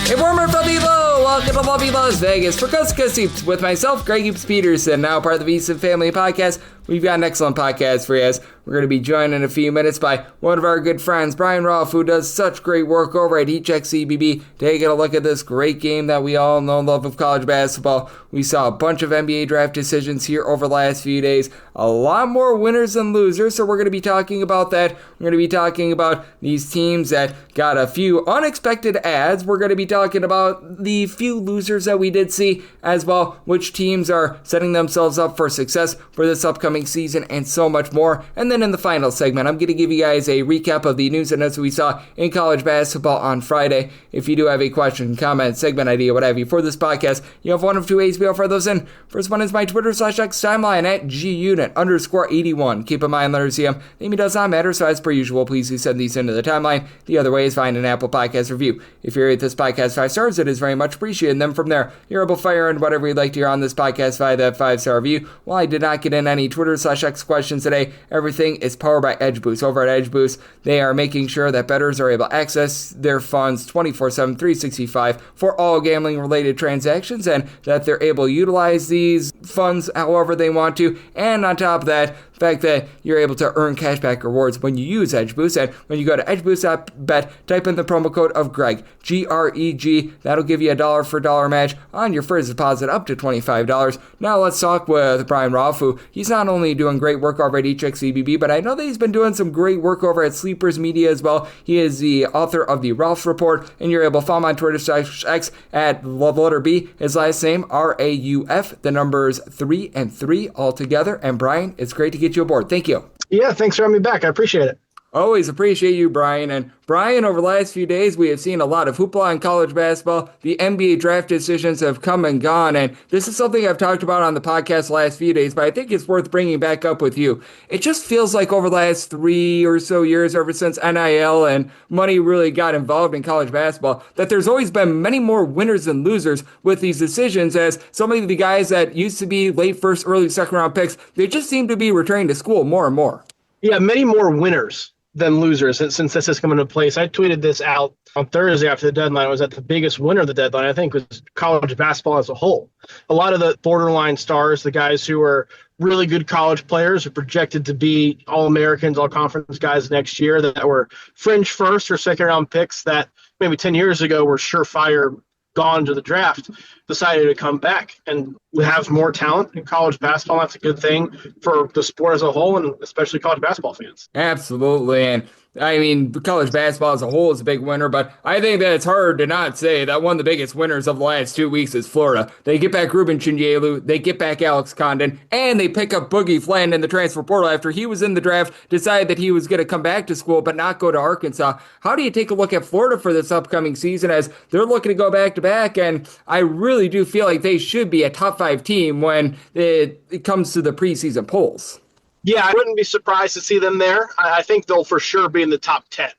Hey, former Puppy Low! Welcome to Puppy Las Vegas for Coast to Coast Hoops with myself, Greg Hoops Peterson, now part of the VSiN Family Podcast. We've got an excellent podcast for you. We're going to be joined in a few minutes by one of our good friends, Brian Rauf, who does such great work over at HeatCheck taking a look at this great game that we all know and love of college basketball. We saw a bunch of NBA draft decisions here over the last few days. A lot more winners than losers, so we're going to be talking about that. We're going to be talking about these teams that got a few unexpected adds. We're going to be talking about the few losers that we did see as well, which teams are setting themselves up for success for this upcoming season, and so much more. And then in the final segment, I'm going to give you guys a recap of the news and notes we saw in college basketball on Friday. If you do have a question, comment, segment idea, what have you for this podcast, you have one of two ways to be able to throw those in. First one is my Twitter/X timeline at gunit_81. Keep in mind, letters CM, name does not matter, so as per usual, please do send these into the timeline. The other way is find an Apple Podcast review. If you rate this podcast 5 stars, it is very much appreciated. And then from there, you're able to fire in whatever you'd like to hear on this podcast via that 5-star review. While I did not get in any Twitter/X questions today, everything is powered by Edge Boost. Over at Edge Boost, they are making sure that bettors are able to access their funds 24/7, 365 for all gambling-related transactions, and that they're able to utilize these funds however they want to. And on top of that, the fact that you're able to earn cashback rewards when you use Edge Boost. And when you go to edgeboost.bet, type in the promo code of Greg, Greg. That'll give you a $1 for $1 match on your first deposit up to $25. Now let's talk with Brian Rauf, who he's not only doing great work over at HeatCheck, but I know that he's been doing some great work over at Sleepers Media as well. He is the author of the Rauf Report, and you're able to follow him on Twitter/X at letter B, his last name, Rauf, the numbers 3 and 3 all together. And Brian, it's great to get you aboard. Thank you. Yeah, thanks for having me back. I appreciate it. Always appreciate you, Brian. And Brian, over the last few days, we have seen a lot of hoopla in college basketball. The NBA draft decisions have come and gone, and this is something I've talked about on the podcast the last few days, but I think it's worth bringing back up with you. It just feels like over the last 3 or so years, ever since NIL and money really got involved in college basketball, that there's always been many more winners than losers with these decisions, as some of the guys that used to be late first, early second round picks, they just seem to be returning to school more and more. Yeah, many more winners than losers since this has come into place. I tweeted this out on Thursday after the deadline. It was that the biggest winner of the deadline, I think, was college basketball as a whole. A lot of the borderline stars, the guys who are really good college players, are projected to be All-Americans, All-Conference guys next year, that were fringe first or second round picks that maybe 10 years ago were surefire gone to the draft, decided to come back. And we have more talent in college basketball. That's a good thing for the sport as a whole, and especially college basketball fans. Absolutely. And I mean, college basketball as a whole is a big winner, but I think that it's hard to not say that one of the biggest winners of the last 2 weeks is Florida. They get back Ruben Chinyelu, they get back Alex Condon, and they pick up Boogie Fland in the transfer portal after he was in the draft, decided that he was going to come back to school but not go to Arkansas. How do you take a look at Florida for this upcoming season, as they're looking to go back-to-back, and I really do feel like they should be a top 5 team when it comes to the preseason polls? Yeah, I wouldn't be surprised to see them there. I think they'll for sure be in the top 10.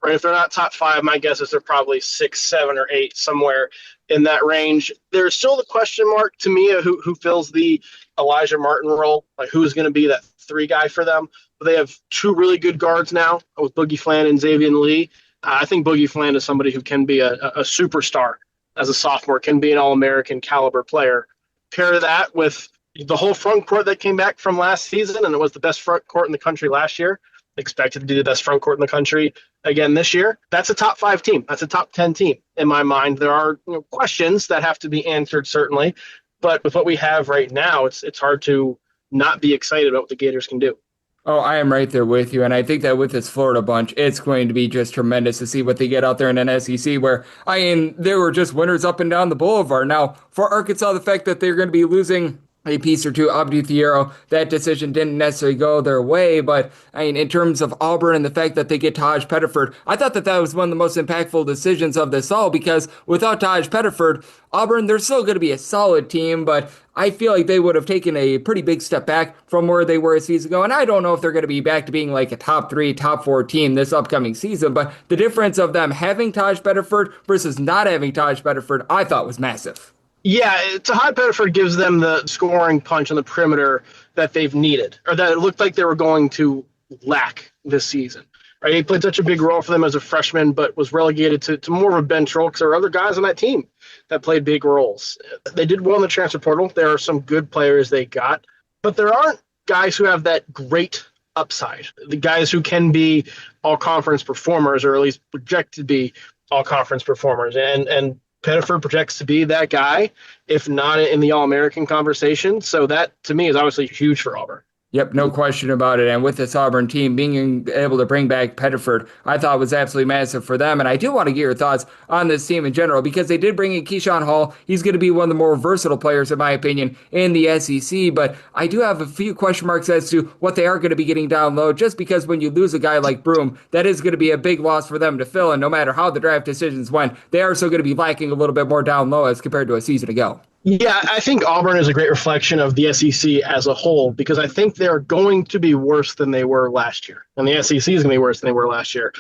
Right? If they're not top 5, my guess is they're probably 6, 7, or 8, somewhere in that range. There's still the question mark to me of who fills the Elijah Martin role, like who's going to be that 3 guy for them. But they have 2 really good guards now with Boogie Fland and Xavier Lee. I think Boogie Fland is somebody who can be a superstar as a sophomore, can be an All-American caliber player. Pair that with the whole front court that came back from last season, and it was the best front court in the country last year, expected to be the best front court in the country again this year. That's a top 5 team. That's a top 10 team in my mind. There are questions that have to be answered, certainly, but with what we have right now, it's hard to not be excited about what the Gators can do. Oh, I am right there with you, and I think that with this Florida bunch, it's going to be just tremendous to see what they get out there in an SEC where, I mean, there were just winners up and down the boulevard. Now, for Arkansas, the fact that they're going to be losing a piece or two, Abdi Thiero, that decision didn't necessarily go their way, but I mean, in terms of Auburn and the fact that they get Taj Pettiford, I thought that was one of the most impactful decisions of this all, because without Taj Pettiford, Auburn, they're still going to be a solid team, but I feel like they would have taken a pretty big step back from where they were a season ago, and I don't know if they're going to be back to being like a top 3, top 4 team this upcoming season, but the difference of them having Taj Pettiford versus not having Taj Pettiford, I thought was massive. Yeah, Tahad Pettiford gives them the scoring punch on the perimeter that they've needed, or that it looked like they were going to lack this season. Right? He played such a big role for them as a freshman, but was relegated to more of a bench role because there were other guys on that team that played big roles. They did well in the transfer portal. There are some good players they got, but there aren't guys who have that great upside. The guys who can be all-conference performers, or at least project to be all-conference performers. And Pettiford projects to be that guy, if not in the All-American conversation. So that, to me, is obviously huge for Auburn. Yep, no question about it. And with this Auburn team being able to bring back Pettiford, I thought was absolutely massive for them. And I do want to get your thoughts on this team in general because they did bring in Keyshawn Hall. He's going to be one of the more versatile players, in my opinion, in the SEC. But I do have a few question marks as to what they are going to be getting down low, just because when you lose a guy like Broom, that is going to be a big loss for them to fill. And no matter how the draft decisions went, they are still going to be lacking a little bit more down low as compared to a season ago. Yeah, I think Auburn is a great reflection of the SEC as a whole because I think they're going to be worse than they were last year. And the SEC is going to be worse than they were last year.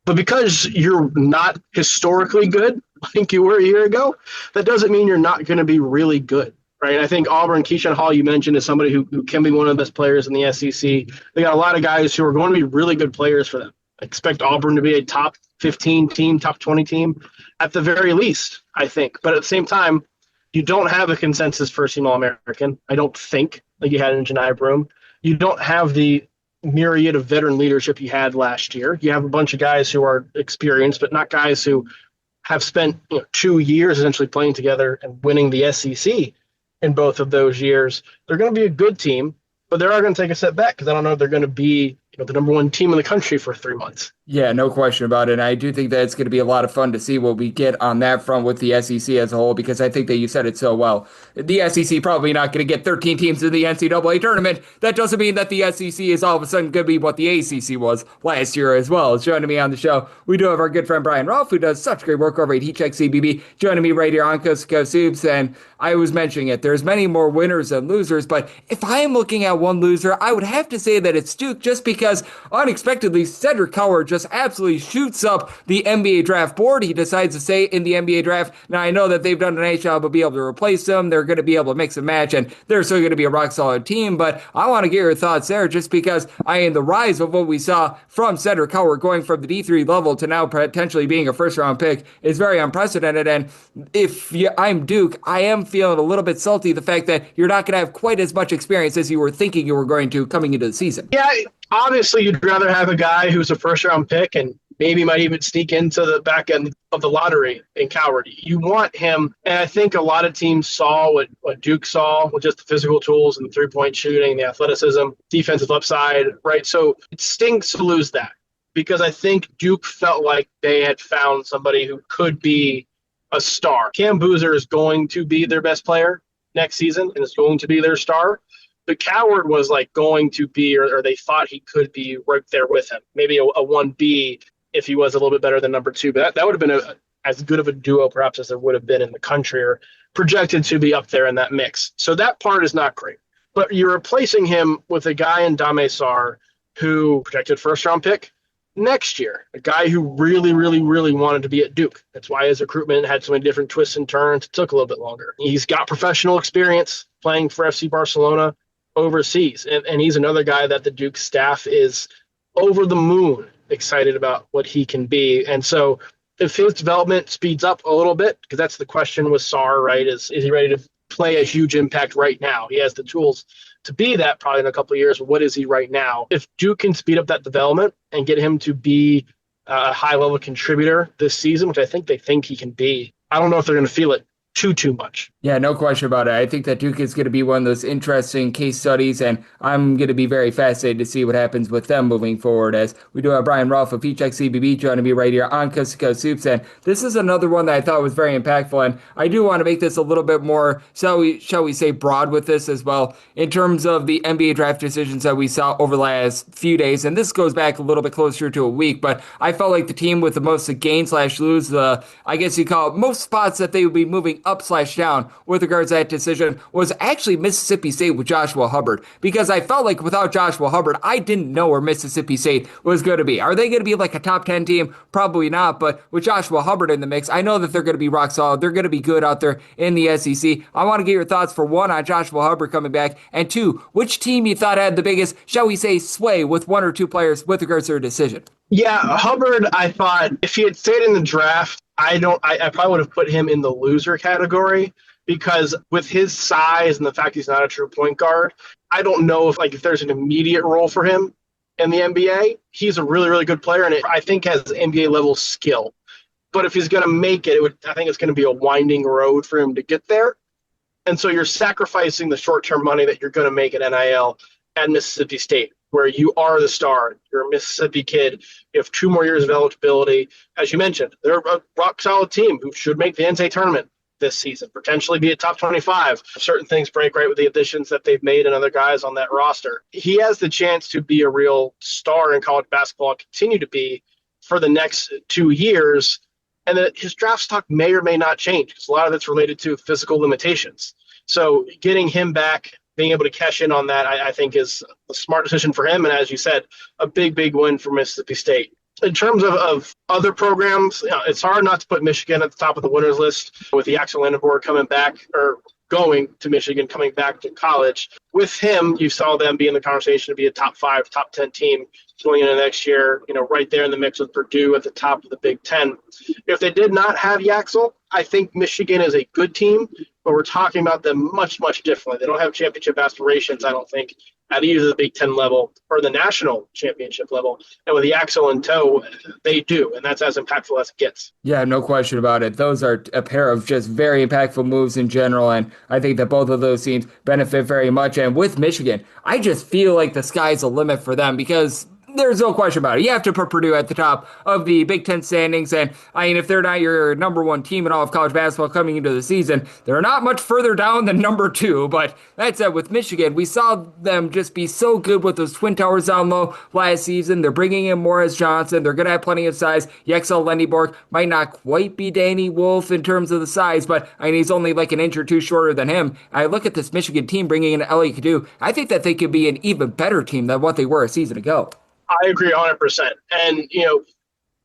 But because you're not historically good like you were a year ago, that doesn't mean you're not going to be really good, right? I think Auburn, Keyshawn Hall, you mentioned, is somebody who can be one of the best players in the SEC. They got a lot of guys who are going to be really good players for them. I expect Auburn to be a top 15 team, top 20 team at the very least, I think. But at the same time, you don't have a consensus first-team All-American, I don't think, like you had in Janai Broom. You don't have the myriad of veteran leadership you had last year. You have a bunch of guys who are experienced, but not guys who have spent 2 years essentially playing together and winning the SEC in both of those years. They're going to be a good team, but they are going to take a step back because I don't know if they're going to be the number one team in the country for 3 months. Yeah, no question about it. And I do think that it's going to be a lot of fun to see what we get on that front with the SEC as a whole, because I think that you said it so well. The SEC probably not going to get 13 teams in the NCAA tournament. That doesn't mean that the SEC is all of a sudden going to be what the ACC was last year as well. Joining me on the show, we do have our good friend Brian Rauf, who does such great work over at Heat Check CBB, joining me right here on Coast to Coast Hoops. And I was mentioning it, there's many more winners than losers, but if I am looking at one loser, I would have to say that it's Duke, just because unexpectedly Cedric Coward just absolutely shoots up the NBA draft board. He decides to stay in the NBA draft. Now, I know that they've done a nice job of being able to replace him. They're going to be able to mix and match, and they're still going to be a rock-solid team, but I want to get your thoughts there, just because the rise of what we saw from Cedric Coward going from the D3 level to now potentially being a first-round pick is very unprecedented, and if I'm Duke, I am feeling a little bit salty the fact that you're not going to have quite as much experience as you were thinking you were going to coming into the season. Yeah, obviously you'd rather have a guy who's a first-round pick and maybe might even sneak into the back end of the lottery in Coward. You want him, and I think a lot of teams saw what Duke saw with just the physical tools and the three-point shooting, the athleticism, defensive upside, right? So it stings to lose that because I think Duke felt like they had found somebody who could be a star. Cam Boozer is going to be their best player next season and is going to be their star. But Coward was like going to be, or they thought he could be right there with him. Maybe a 1B if he was a little bit better than number 2. But that would have been as good of a duo perhaps as there would have been in the country, or projected to be up there in that mix. So that part is not great. But you're replacing him with a guy in Dame Sarr who projected first-round pick next year, a guy who really, really, really wanted to be at Duke. That's why his recruitment had so many different twists and turns. It took a little bit longer. He's got professional experience playing for FC Barcelona overseas, and he's another guy that the Duke staff is over the moon excited about what he can be. And so if his development speeds up a little bit, because that's the question with Sarr, right, is he ready to play a huge impact right now? He has the tools to be that probably in a couple of years. What is he right now? If Duke can speed up that development and get him to be a high-level contributor this season, which I think they think he can be, I don't know if they're going to feel it too much. Yeah, no question about it. I think that Duke is going to be one of those interesting case studies, and I'm going to be very fascinated to see what happens with them moving forward, as we do have Brian Rauf of Heat Check CBB joining me right here on Coast to Coast Hoops. And this is another one that I thought was very impactful, and I do want to make this a little bit more, shall we say, broad with this as well, in terms of the NBA draft decisions that we saw over the last few days. And this goes back a little bit closer to a week, but I felt like the team with the most gain/lose, I guess you call it, most spots that they would be moving up/down with regards to that decision was actually Mississippi State with Joshua Hubbard, because I felt like without Joshua Hubbard, I didn't know where Mississippi State was going to be. Are they going to be like a top 10 team? Probably not, but with Joshua Hubbard in the mix, I know that they're going to be rock solid. They're going to be good out there in the SEC. I want to get your thoughts, for one, on Joshua Hubbard coming back, and two, which team you thought had the biggest, shall we say, sway with one or two players with regards to their decision? Yeah, Hubbard, I thought if he had stayed in the draft, I probably would have put him in the loser category because with his size and the fact he's not a true point guard, I don't know if there's an immediate role for him in the NBA. He's a really, really good player and I think has NBA level skill. But if he's going to make it, I think it's going to be a winding road for him to get there. And so you're sacrificing the short-term money that you're going to make at NIL at Mississippi State, where you are the star. You're a Mississippi kid. You have 2 more years of eligibility. As you mentioned, they're a rock-solid team who should make the NCAA tournament this season, potentially be a top 25. Certain things break right with the additions that they've made and other guys on that roster. He has the chance to be a real star in college basketball and continue to be for the next 2 years. And that his draft stock may or may not change because a lot of it's related to physical limitations. So getting him back, being able to cash in on that, I think is a smart decision for him. And as you said, a big, big win for Mississippi State. In terms of other programs, it's hard not to put Michigan at the top of the winners list with the Axel Lindenborg coming back or going to Michigan, coming back to college. With him, you saw them be in the conversation to be a top 5, top 10 team going into next year, right there in the mix with Purdue at the top of the Big Ten. If they did not have Yaxel, I think Michigan is a good team, but we're talking about them much, much differently. They don't have championship aspirations, I don't think, at either the Big Ten level or the national championship level. And with Yaxel in tow, they do, and that's as impactful as it gets. Yeah, no question about it. Those are a pair of just very impactful moves in general, and I think that both of those teams benefit very much. And with Michigan, I just feel like the sky's the limit for them because there's no question about it. You have to put Purdue at the top of the Big Ten standings. And I mean, if they're not your number one team in all of college basketball coming into the season, they're not much further down than number 2. But that said, with Michigan, we saw them just be so good with those Twin Towers down low last season. They're bringing in Morris Johnson. They're going to have plenty of size. Yaxel Lendeborg might not quite be Danny Wolf in terms of the size, but I mean, he's only like an inch or two shorter than him. I look at this Michigan team bringing in Elliot Cadeau. I think that they could be an even better team than what they were a season ago. I agree 100%. And,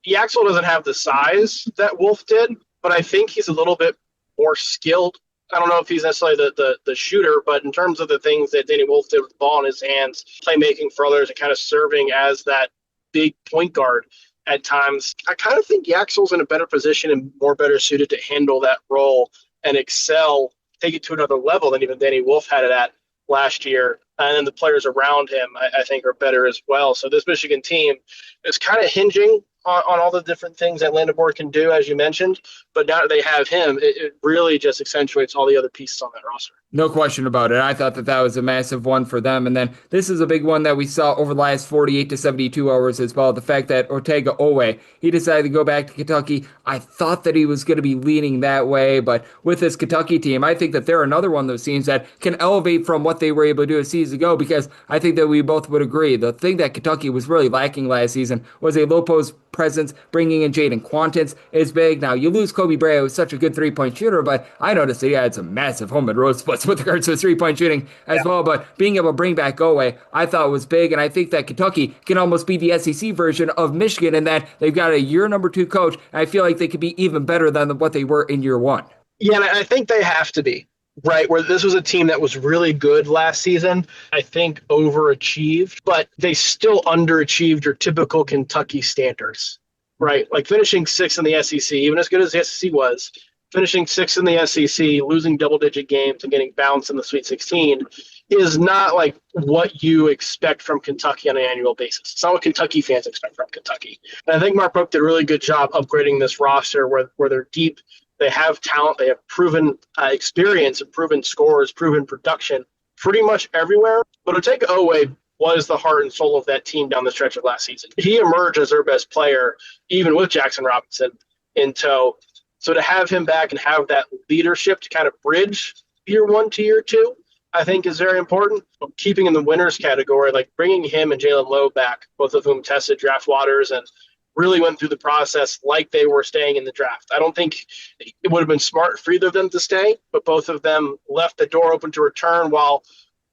Yaxel doesn't have the size that Wolf did, but I think he's a little bit more skilled. I don't know if he's necessarily the shooter, but in terms of the things that Danny Wolf did with the ball in his hands, playmaking for others and kind of serving as that big point guard at times, I kind of think Yaxel's in a better position and more better suited to handle that role and excel, take it to another level than even Danny Wolf had it at last year. And then the players around him, I think, are better as well. So this Michigan team is kind of hinging on all the different things that Landeboard can do, as you mentioned. But now that they have him, it really just accentuates all the other pieces on that roster. No question about it. I thought that was a massive one for them. And then this is a big one that we saw over the last 48 to 72 hours as well. The fact that Ortega Owe, he decided to go back to Kentucky. I thought that he was going to be leaning that way. But with this Kentucky team, I think that they're another one of those teams that can elevate from what they were able to do a season ago, because I think that we both would agree. The thing that Kentucky was really lacking last season was a low post presence. Bringing in Jaden Quantance is big. Now, you lose Kobe Brea, who's such a good three-point shooter, but I noticed that he had some massive home and road splits with regards to his three-point shooting as well. But being able to bring back Owe, I thought was big, and I think that Kentucky can almost be the SEC version of Michigan in that they've got a year number 2 coach, and I feel like they could be even better than what they were in year 1. Yeah, and I think they have to be. Right, where this was a team that was really good last season, I think overachieved, but they still underachieved your typical Kentucky standards, right? Like finishing 6th in the SEC, even as good as the SEC was, finishing 6th in the SEC, losing double-digit games and getting bounced in the Sweet 16 is not like what you expect from Kentucky on an annual basis. It's not what Kentucky fans expect from Kentucky. And I think Mark Pope did a really good job upgrading this roster where they're deep. They have talent. They have proven experience and proven scores, proven production pretty much everywhere. But Otega Owe was the heart and soul of that team down the stretch of last season. He emerged as their best player, even with Jackson Robinson in tow. So to have him back and have that leadership to kind of bridge year 1 to year 2, I think is very important. Keeping in the winners category, like bringing him and Jalen Lowe back, both of whom tested draft waters and really went through the process like they were staying in the draft. I don't think it would have been smart for either of them to stay, but both of them left the door open to return while,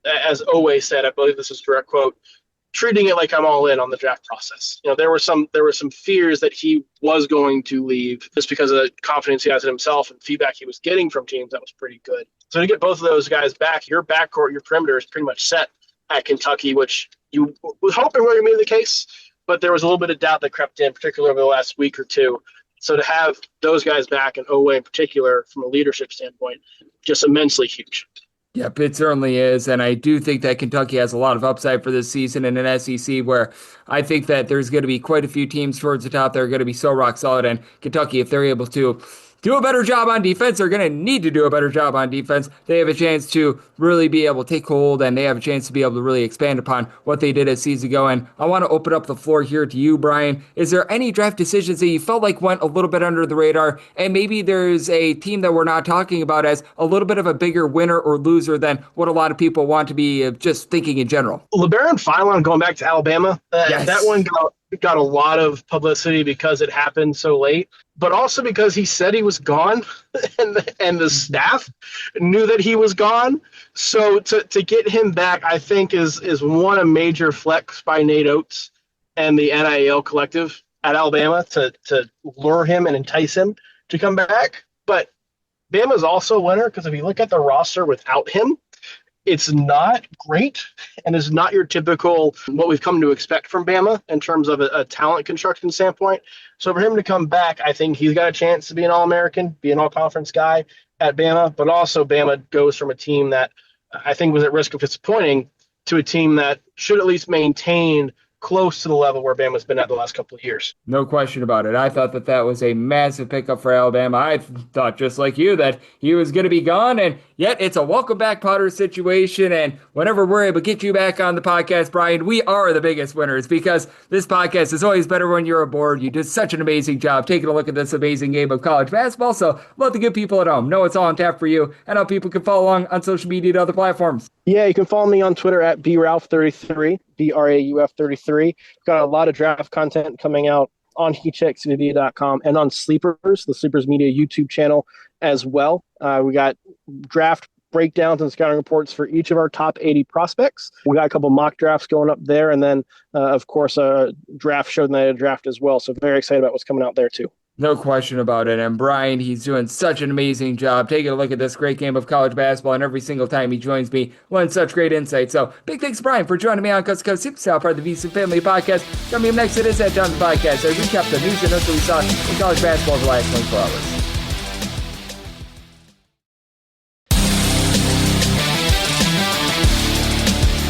as Owe said, I believe this is a direct quote, treating it like I'm all in on the draft process. There were some fears that he was going to leave just because of the confidence he has in himself and feedback he was getting from teams that was pretty good. So to get both of those guys back, your backcourt, your perimeter is pretty much set at Kentucky, which you was hoping would be the case. but there was a little bit of doubt that crept in, particularly over the last week or two. So to have those guys back, and Owe in particular, from a leadership standpoint, just immensely huge. Yep, it certainly is. And I do think that Kentucky has a lot of upside for this season in an SEC where I think that there's going to be quite a few teams towards the top that are going to be so rock solid. And Kentucky, if they're able to do a better job on defense, they're going to need to do a better job on defense. They have a chance to really be able to take hold, and they have a chance to be able to really expand upon what they did a season ago. And I want to open up the floor here to you, Brian. Is there any draft decisions that you felt like went a little bit under the radar, and maybe there's a team that we're not talking about as a little bit of a bigger winner or loser than what a lot of people want to be just thinking in general? LeBaron Philon going back to Alabama, Yes. That one got a lot of publicity because it happened so late, but also because he said he was gone and the staff knew that he was gone. So to get him back, I think is one, a major flex by Nate Oates and the NIL collective at Alabama to lure him and entice him to come back. But Bama's also a winner because if you look at the roster without him, it's not great and is not your typical what we've come to expect from Bama in terms of a talent construction standpoint. So for him to come back, I think he's got a chance to be an All-American, be an All-Conference guy at Bama, but also Bama goes from a team that I think was at risk of disappointing to a team that should at least maintain close to the level where Bama's been at the last couple of years. No question about it. I thought that was a massive pickup for Alabama. I thought, just like you, that he was going to be gone, and yet it's a welcome back Potter situation, and whenever we're able to get you back on the podcast, Brian, we are the biggest winners because this podcast is always better when you're aboard. You did such an amazing job taking a look at this amazing game of college basketball, so let the good people at home know it's all on tap for you and how people can follow along on social media and other platforms. Yeah, you can follow me on Twitter at brauf33, BRAUF33. We've got a lot of draft content coming out on hecheckcvb.com and on Sleepers, the Sleepers Media YouTube channel as well. We got draft breakdowns and scouting reports for each of our top 80 prospects. We got a couple mock drafts going up there, and then, of course, a draft show night of draft as well. So very excited about what's coming out there, too. No question about it. And Brian, he's doing such an amazing job taking a look at this great game of college basketball, and every single time he joins me, learns such great insight. So big thanks, Brian, for joining me on Coast to Coast Hoops, part of the VC Family Podcast. Coming up next, it is that Down the Podcast. I recap the news and notes that we saw in college basketball over the last 24 hours.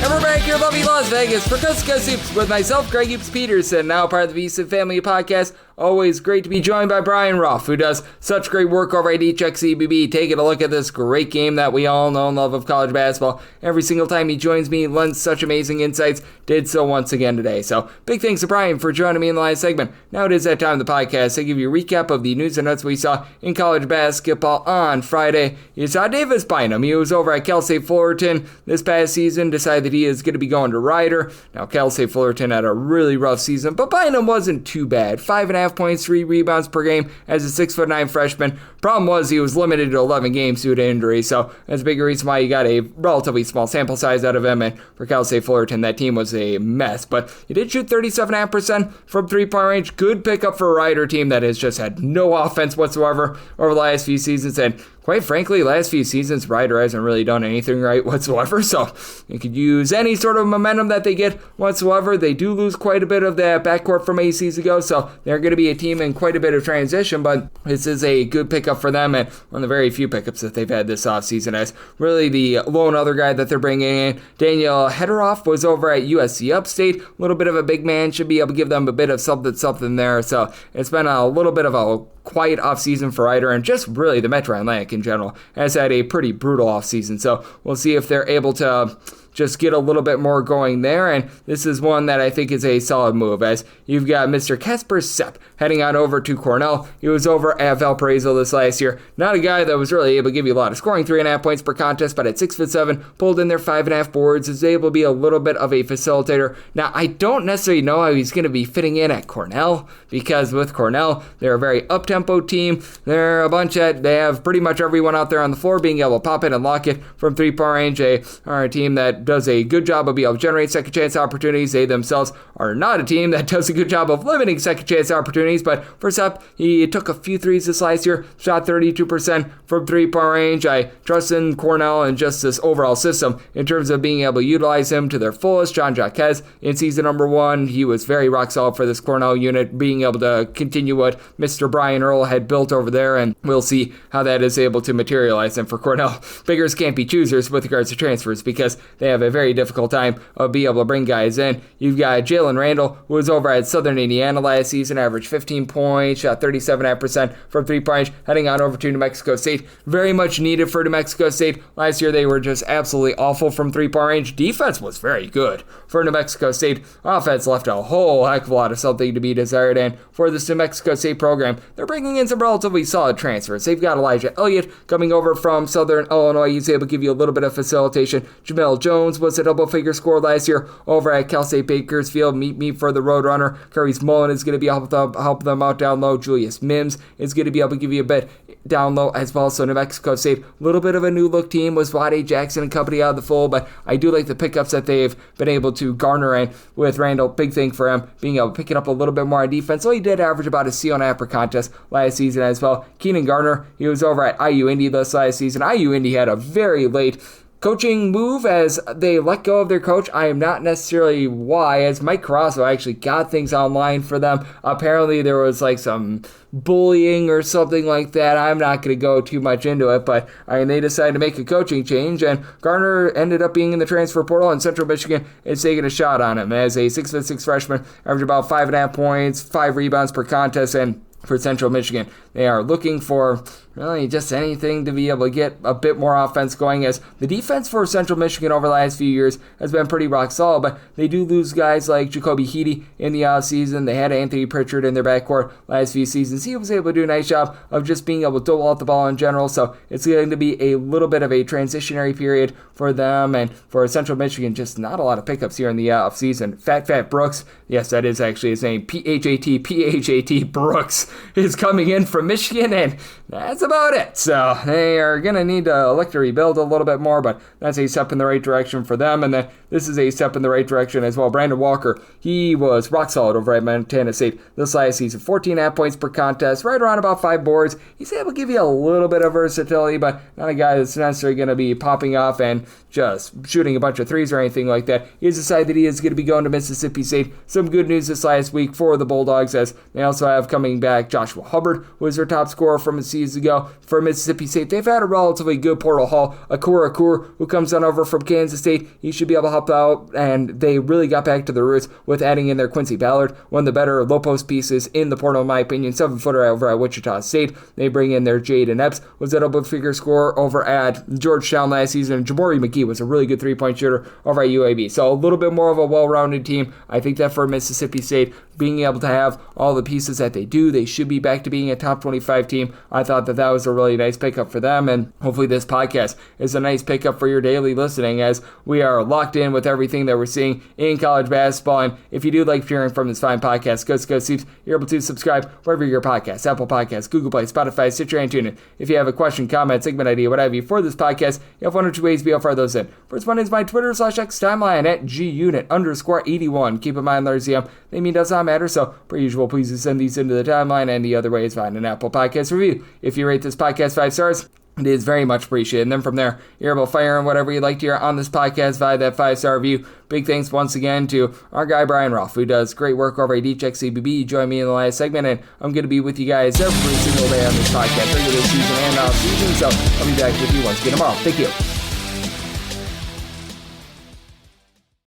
And we're back here in lovely Las Vegas for Coast to Coast Hoops with myself, Greg Hoops Peterson, now part of the VC Family Podcast. Always great to be joined by Brian Rauf, who does such great work over at HXCBB, taking a look at this great game that we all know and love of college basketball. Every single time he joins me, he lends such amazing insights, did so once again today. So big thanks to Brian for joining me in the last segment. Now it is that time of the podcast. I give you a recap of the news and notes we saw in college basketball on Friday. You saw Davis Bynum. He was over at Cal State Fullerton this past season, decided that he is going to be going to Rider. Now Cal State Fullerton had a really rough season, but Bynum wasn't too bad. 5.5 points, 3 rebounds per game as a 6'9" freshman. Problem was he was limited to 11 games due to injury, so that's a big reason why you got a relatively small sample size out of him. And for Cal State Fullerton, that team was a mess, but he did shoot 37.5% from three-point range. Good pickup for a Rider team that has just had no offense whatsoever over the last few seasons, and quite frankly, last few seasons, Rider hasn't really done anything right whatsoever, so you could use any sort of momentum that they get whatsoever. They do lose quite a bit of that backcourt from a season ago, so they're going to be a team in quite a bit of transition, but this is a good pickup for them, and one of the very few pickups that they've had this offseason as really the lone other guy that they're bringing in. Daniel Hederoff was over at USC Upstate, a little bit of a big man, should be able to give them a bit of something there, so it's been a little bit of a quiet offseason for Rider, and just really the Metro Atlantic in general has had a pretty brutal offseason, so we'll see if they're able to just get a little bit more going there, and this is one that I think is a solid move, as you've got Mr. Casper Sepp heading on over to Cornell. He was over at Valparaiso this last year. Not a guy that was really able to give you a lot of scoring, 3.5 points per contest, but at 6'7", pulled in there 5.5 boards, is able to be a little bit of a facilitator. Now, I don't necessarily know how he's going to be fitting in at Cornell, because with Cornell, they're a very up-tempo team. They're a bunch that they have pretty much everyone out there on the floor being able to pop it and lock it from three-point range. They are a team that does a good job of being able to generate second chance opportunities. They themselves are not a team that does a good job of limiting second chance opportunities, but first up, he took a few threes this last year, shot 32% from three-point range. I trust in Cornell and just this overall system in terms of being able to utilize him to their fullest. John Jacques in season number 1, he was very rock solid for this Cornell unit, being able to continue what Mr. Brian Earl had built over there, and we'll see how that is able to materialize. And for Cornell, beggars can't be choosers with regards to transfers because they have a very difficult time of being able to bring guys in. You've got Jalen Randall, who was over at Southern Indiana last season, averaged 15 points, shot 37.5% from three-point range, heading on over to New Mexico State. Very much needed for New Mexico State. Last year, they were just absolutely awful from three-point range. Defense was very good for New Mexico State. Offense left a whole heck of a lot of something to be desired, and for this New Mexico State program, they're bringing in some relatively solid transfers. They've got Elijah Elliott coming over from Southern Illinois. He's able to give you a little bit of facilitation. Jamel Jones was a double-figure scorer last year over at Cal State Bakersfield. Meet for the Roadrunner. Curry's Mullen is going to be help them out down low. Julius Mims is going to be able to give you a bit down low as well. So New Mexico State, a little bit of a new look team with Wade Jackson and company out of the fold, but I do like the pickups that they've been able to garner, and with Randall, big thing for him, being able to pick it up a little bit more on defense. So he did average about a C&A per contest last season as well. Keenan Garner, he was over at IU Indy this last season. IU Indy had a very late coaching move as they let go of their coach. I am not necessarily why, as Mike Carrasco actually got things online for them. Apparently there was like some bullying or something like that. I'm not going to go too much into it, but they decided to make a coaching change, and Garner ended up being in the transfer portal, and Central Michigan is taking a shot on him as a 6'6" freshman, averaged about 5.5 points, 5 rebounds per contest, and for Central Michigan, they are looking for really just anything to be able to get a bit more offense going, as the defense for Central Michigan over the last few years has been pretty rock solid, but they do lose guys like Jacoby Heedy in the offseason. They had Anthony Pritchard in their backcourt last few seasons. He was able to do a nice job of just being able to dole out the ball in general, so it's going to be a little bit of a transitionary period for them, and for Central Michigan, just not a lot of pickups here in the offseason. Fat Brooks, yes, that is actually his name, P-H-A-T Brooks, is coming in from Michigan, and that's about it. So they are going to need to look to rebuild a little bit more, but that's a step in the right direction for them. And then this is a step in the right direction as well. Brandon Walker, he was rock solid over at Montana State this last season. 14.5 points per contest, right around about 5 boards. He's able to give you a little bit of versatility, but not a guy that's necessarily going to be popping off and just shooting a bunch of threes or anything like that. He's decided that he is going to be going to Mississippi State. Some good news this last week for the Bulldogs, as they also have coming back Joshua Hubbard, who was their top scorer from a season ago for Mississippi State. They've had a relatively good portal haul. Akur, who comes on over from Kansas State, he should be able to help out, and they really got back to the roots with adding in their Quincy Ballard, one of the better low post pieces in the portal, in my opinion. 7-footer over at Wichita State. They bring in their Jaden Epps, was a double-figure scorer over at Georgetown last season. Jabari McGee was a really good three-point shooter over at UAB. So a little bit more of a well-rounded team. I think that for Mississippi State, being able to have all the pieces that they do, they should be back to being a top 25 team. I thought that was a really nice pickup for them, and hopefully this podcast is a nice pickup for your daily listening, as we are locked in with everything that we're seeing in college basketball. And if you do like hearing from this fine podcast, Coast to Coast Hoops, you're able to subscribe wherever your podcasts, Apple Podcasts, Google Play, Spotify, Stitcher, and TuneIn. If you have a question, comment, segment idea, what have you for this podcast, you have one or two ways to be able to fire those in. First one is my Twitter/X timeline at gunit_81. Keep in mind, there's the they mean does not matter, so per usual, please send these into the timeline, and the other way is find an Apple Podcast review. If you rate this podcast 5 stars, it is very much appreciated. And then from there, you're able to fire in whatever you'd like to hear on this podcast via that 5-star review. Big thanks once again to our guy Brian Rauf, who does great work over at HXCBB. He joined me in the last segment, and I'm going to be with you guys every single day on this podcast, regular season and off season. So I'll be back with you once again tomorrow. Thank you.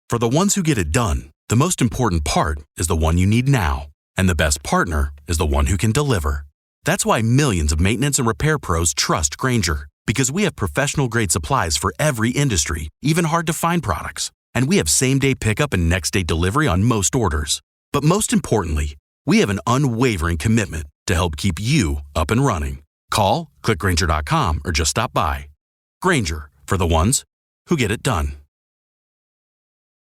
For the ones who get it done, the most important part is the one you need now. And the best partner is the one who can deliver. That's why millions of maintenance and repair pros trust Grainger, because we have professional-grade supplies for every industry, even hard-to-find products. And we have same-day pickup and next-day delivery on most orders. But most importantly, we have an unwavering commitment to help keep you up and running. Call, click Grainger.com, or just stop by. Grainger, for the ones who get it done.